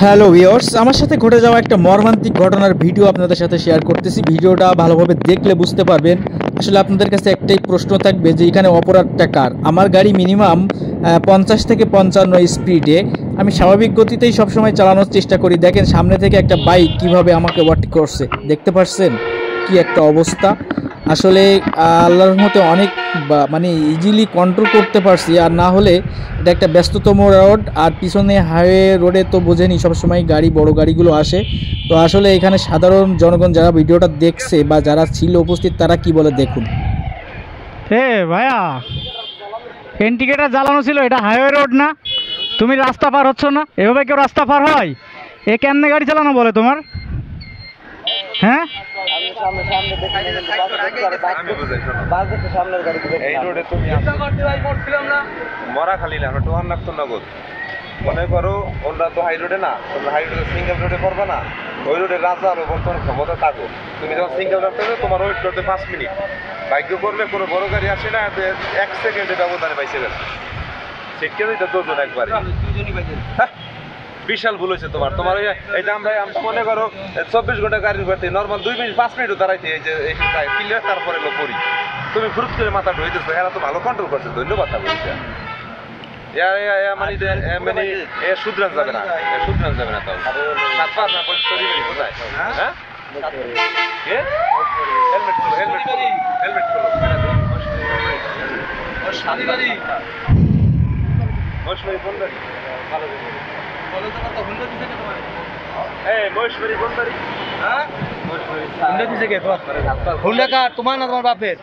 Hello viewers, আমার সাথে ঘটে যাওয়া একটা মর্মান্তিক ঘটনার ভিডিও আপনাদের সাথে শেয়ার করতেছি। ভিডিওটা ভালোভাবে দেখলে বুঝতে পারবেন। আসলে আপনাদের কাছে একটাই প্রশ্ন থাকবে যে এখানে অপরাধটা কার। আমার গাড়ি মিনিমাম 50 থেকে 55 স্পিডে, আমি স্বাভাবিক গতিতেই সবসময় চালানোর চেষ্টা করি। দেখেন সামনে থেকে একটা বাইক কিভাবে আমাকে ওভারটেক করছে, দেখতে পাচ্ছেন কি একটা অবস্থা। আসলে আল্লাহর মতে অনেক মানে ইজিলি কন্ট্রোল করতে পারছি, আর না হলে এটা একটা ব্যস্ততম রোড, আর পিছনে হাইওয়ে রোডে তো বোঝেনি সবসময় গাড়ি, বড় গাড়িগুলো আসে। তো আসলে এখানে সাধারণ জনগণ যারা ভিডিওটা দেখছে বা যারা ছিল উপস্থিত তারা কি বলে দেখুন। হে ভাইয়া, ইন্ডিকেটর জ্বালানো ছিল, এটা হাইওয়ে রোড না? তুমি রাস্তা পার হচ্ছ না? এভাবে কেউ রাস্তা পার হয়? এ কেমনে গাড়ি চালানো বলে তোমার? হ্যাঁ, মরা খালি না, আমরা টোহার নাকতো নগদ। মনে করো ওরা তো হাই রোডে না, তোমরা হাই রোডে সিঙ্গেল রোডে করবে না, ওই রোডে রাজা আরো বর্তমান ক্ষমতা থাকো। তুমি যখন সিঙ্গেল রাস্তা হবে তোমার ওয়েট করতে 5 মিনিট, বাইকে করলে কোনো বড় গাড়ি আসে না, 1 সেকেন্ডে ব্যবধানে বাইসে গেছে। সেটকে দিতে দুজন একবারে, বিশাল ভুল হয়েছে তোমার। তোমার এই যে আমরা মনে করো 24 ঘন্টা গাড়ির বাড়তে নর্মাল 2 মিনিট 5 মিনিটও দাঁড়াইতে, এই যে ক্লিয়ার, তারপরে করি তুমি ফুরুত করে মাথা ঢুইতেছো। এরা তো ভালো কন্ট্রোল করছে, ধন্যবাদ বলছে। মানে শুধরান যাবে না, শুধরান যাবে না। তাও সাতবার না বলে শরীরে কোথায়? হ্যাঁ, হেলমেট খোলো, হেলমেট খোলো, হেলমেট খোলো। তোমার না তোমার বাপের?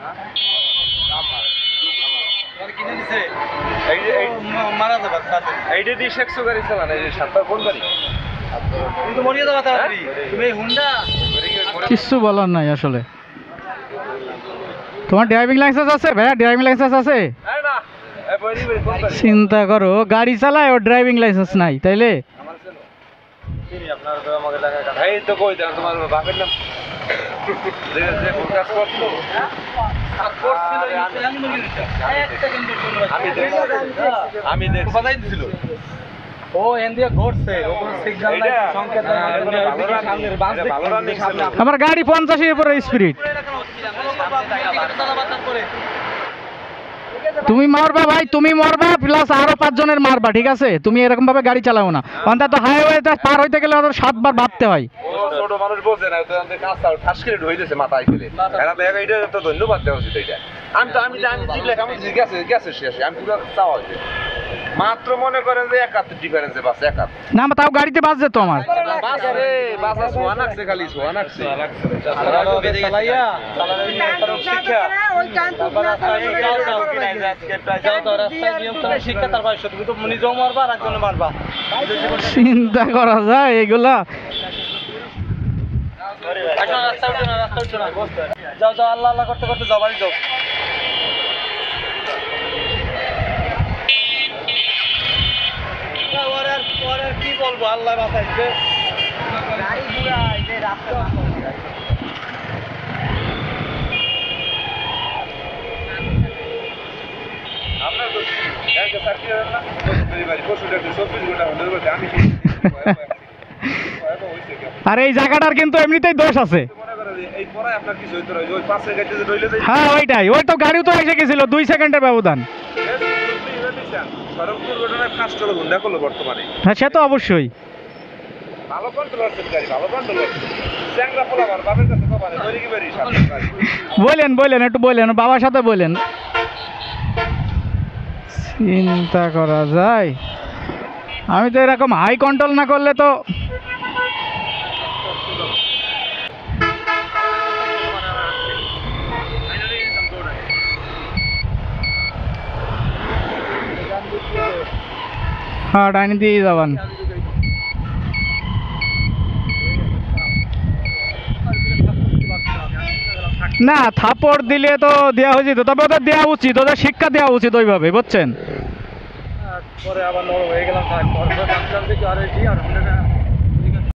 কিচ্ছু বলার নাই আসলে। তোমার ড্রাইভিং লাইসেন্স আছে ভাইয়া? ড্রাইভিং লাইসেন্স আছে? চিন্তা করো, গাড়ি চালায় ওর ড্রাইভিং লাইসেন্স নাই, তাইলে আমার গাড়ি 50-এর উপরে স্পিড। তুমি মারবা ভাই, তুমি মারবা প্লাস আরো 5 জনের মারবা, ঠিক আছে? তুমি এরকম ভাবে গাড়ি চালাও না। অন্তত হাইওয়েটা পার হইতে গেলে ওদের 7 বার ভাবতে হয়। ছোট মানুষ বলছে না, ঠাস করে ঢুইতেছে মাথায় ফেলে। এরা তো এটা তো ধন্যবাদ দেওয়া উচিত। এটা আমি গেছে শেষে আমি পুরো চাওয়া হয়েছে। মাত্র মনে করেন যে 1 হাত ডিফারেন্সে বাস, 1 হাত না, তাও গাড়িতে বাস যেত আমার। বাসা সোয়া নাকছে, খালি সোয়া নাকছে। চিন্তা করা যায় এগুলা। যাও যাও, আল্লাহ আল্লাহ করতে করতে যাও, বাড়ি যাও। কি বলবো, আল্লাহ বাঁচাইছে। আর এই জায়গাটার কিন্তু এমনিতেই দোষ আছে। হ্যাঁ ওইটাই, ওই তো গাড়িও তো এসে গেছিল 2 সেকেন্ডের ব্যবধান। হ্যাঁ সে তো অবশ্যই। বলেন বলেন, একটু বলেন, বাবার সাথে বলেন। চিন্তা করা যায়, আমি তো এরকম হাই কন্ট্রোল না করলে তো। হ্যাঁ ডাইনি দিয়ে যাবেন না, থাপড় দিলে তো দেওয়া উচিত, তবে ওদের দেওয়া উচিত, ওদের শিক্ষা দেওয়া উচিত ওইভাবে, বুঝছেন? পরে আবার নরম হয়ে গেলাম।